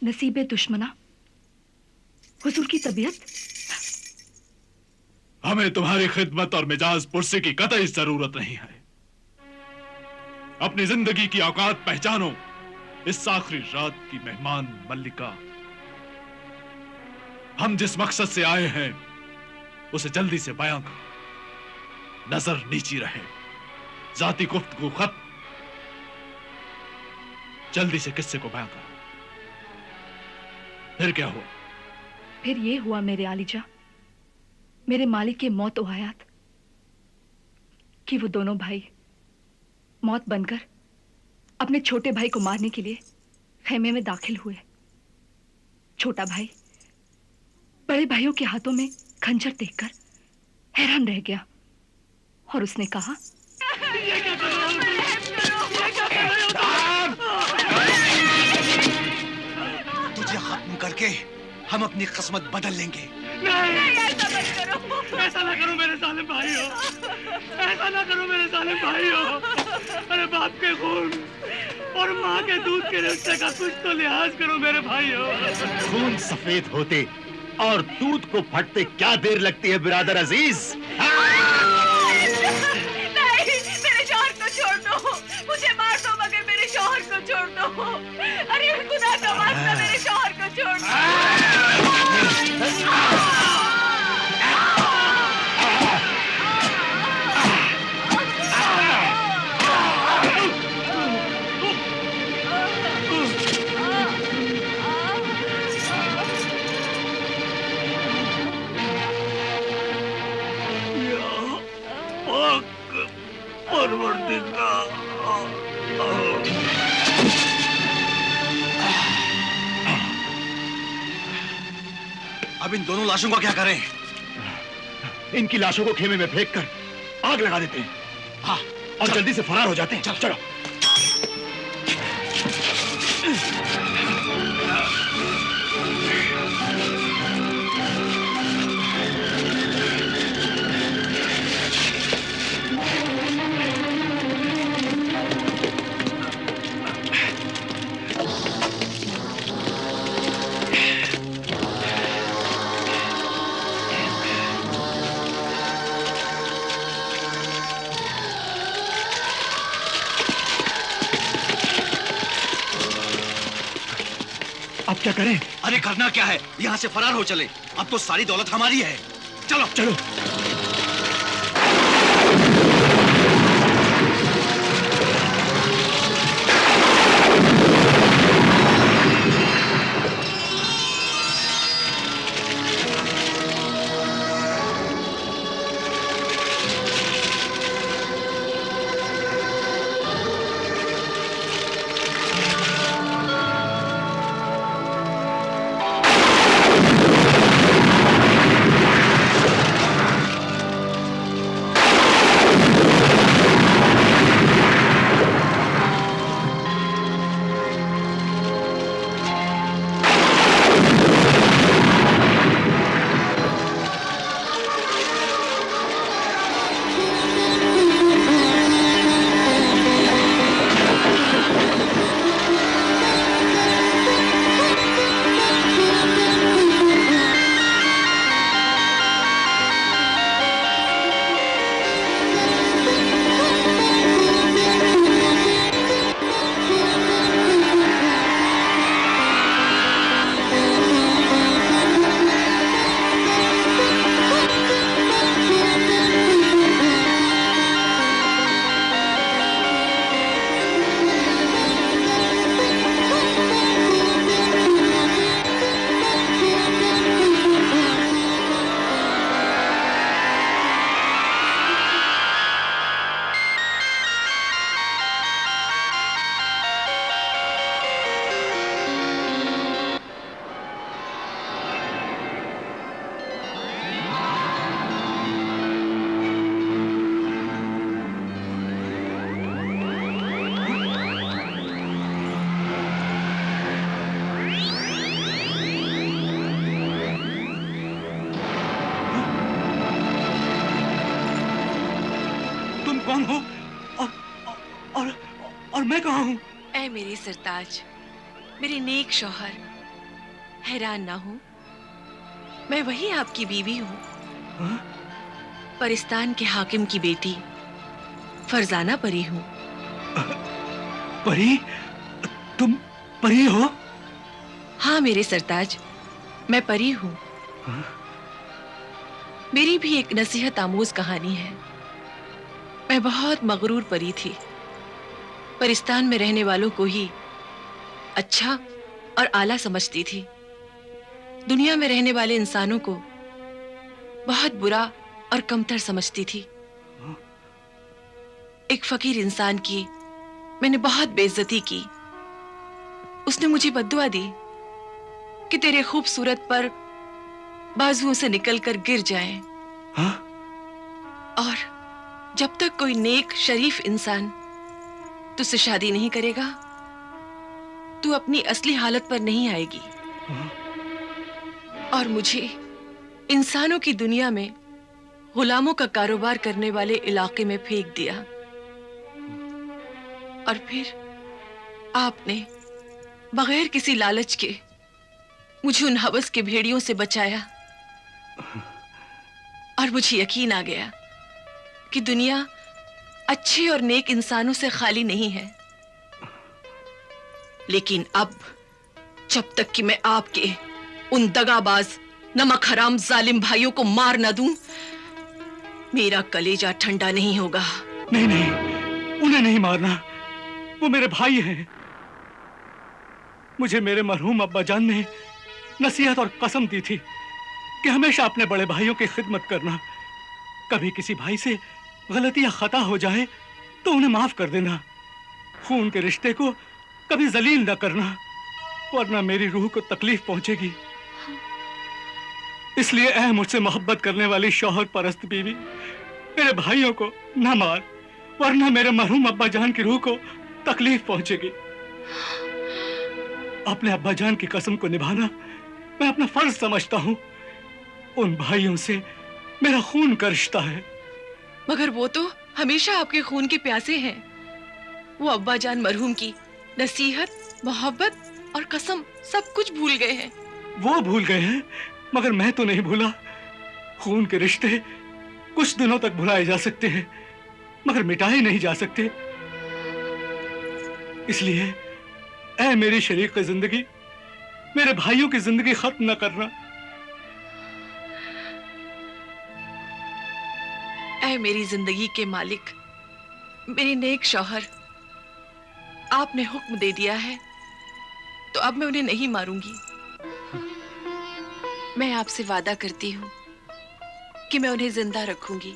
नसीबे दुश्मना, हुजूर की तबीयत? हमें तुम्हारी खिदमत और मिजाज पुरसी की कतई जरूरत नहीं है। अपनी जिंदगी की औकात पहचानो। इस आखिरी रात की मेहमान मल्लिका, हम जिस मकसद से आए हैं उसे जल्दी से बयां करो। नजर नीची रहे, जाती गुफ्तगू खत्म, जल्दी से किस्से को बयां करो। फिर क्या हुआ? फिर ये हुआ मेरे आलिजा, मेरे मालिक के मौत ओ हयात, कि वो दोनों भाई मौत बनकर अपने छोटे भाई को मारने के लिए खेमे में दाखिल हुए। छोटा भाई बड़े भाइयों के हाथों में खंजर देखकर हैरान रह गया और उसने कहा, तुझे खत्म करके हम अपनी किस्मत बदल लेंगे। नहीं, ऐसा मत करो। ऐसा ना करो मेरे साले भाई हो, ऐसा ना करो मेरे साले भाई हो। अरे बाप के खून और माँ के दूध के रिश्ते का कुछ तो लिहाज करो मेरे भाई हो। खून सफेद होते और दूध को फटते क्या देर लगती है बिरादर अजीज? नहीं, मेरे शौहर को छोड़ दो, मुझे मार दो मगर मेरे शौहर को छोड़ दो। अरे खुदा का वास्ता मेरे शौहर को छोड़ दो। अब इन दोनों लाशों का क्या करें? इनकी लाशों को खेमे में फेंककर आग लगा देते हैं। हाँ, और जल्दी से फरार हो जाते हैं। चलो। अब क्या करें? अरे करना क्या है, यहाँ से फरार हो चले। अब तो सारी दौलत हमारी है। चलो चलो। कौन हो और मैं कहाँ हूँ? ऐ मेरे सरताज, मेरे नेक शौहर, हैरान ना हो, मैं वही आपकी बीवी हूँ, परिस्तान के हाकिम की बेटी फरजाना परी हूँ। परी? तुम परी हो? हाँ मेरे सरताज, मैं परी हूँ। मेरी भी एक नसीहत आमोज कहानी है। मैं बहुत मगरूर परी थी। परिस्तान में रहने वालों को ही अच्छा और आला समझती थी। दुनिया में रहने वाले इंसानों को बहुत बुरा और कमतर समझती थी। एक फकीर इंसान की मैंने बहुत बेइज्जती की। उसने मुझे बद्दुआ दी कि तेरे खूबसूरत पर बाजुओं से निकलकर गिर जाएं। हाँ? और जब तक कोई नेक शरीफ इंसान तुझसे शादी नहीं करेगा, तू अपनी असली हालत पर नहीं आएगी। और मुझे इंसानों की दुनिया में गुलामों का कारोबार करने वाले इलाके में फेंक दिया। और फिर आपने बगैर किसी लालच के मुझे उन हवस के भेड़ियों से बचाया। और मुझे यकीन आ गया कि दुनिया अच्छे और नेक इंसानों से खाली नहीं है। लेकिन अब जब तक कि मैं आपके उन दगाबाज नमक हराम जालिम भाइयों को मार ना दूं, मेरा कलेजा ठंडा नहीं होगा। नहीं नहीं, उन्हें नहीं मारना, वो मेरे भाई हैं। मुझे मेरे मरहूम अब्बा जान ने नसीहत और कसम दी थी कि हमेशा अपने बड़े भाइयों की खिदमत करना। कभी किसी भाई से गलती या खता हो जाए तो उन्हें माफ कर देना। खून के रिश्ते को कभी जलील न करना, वरना मेरी रूह को तकलीफ पहुंचेगी। इसलिए ऐ मुझसे मोहब्बत करने वाली शौहर परस्त बीवी, मेरे भाइयों को न मार, वरना मेरे मरहूम अब्बा जान की रूह को तकलीफ पहुंचेगी। अपने अब्बा जान की कसम को निभाना मैं अपना फर्ज समझता हूं। उन भाइयों से मेरा खून का रिश्ता है। मगर वो तो हमेशा आपके खून के प्यासे हैं। वो अब्बा जान मरहूम की नसीहत, मोहब्बत और कसम सब कुछ भूल गए हैं। वो भूल गए हैं, मगर मैं तो नहीं भूला। खून के रिश्ते कुछ दिनों तक भुलाए जा सकते हैं, मगर मिटाए नहीं जा सकते। इसलिए ऐ मेरी शरीक जिंदगी, मेरे भाइयों की जिंदगी खत्म न करना। ऐ मेरी जिंदगी के मालिक, मेरे नेक शौहर, आपने हुक्म दे दिया है तो अब मैं उन्हें नहीं मारूंगी। मैं आपसे वादा करती हूँ कि मैं उन्हें जिंदा रखूंगी।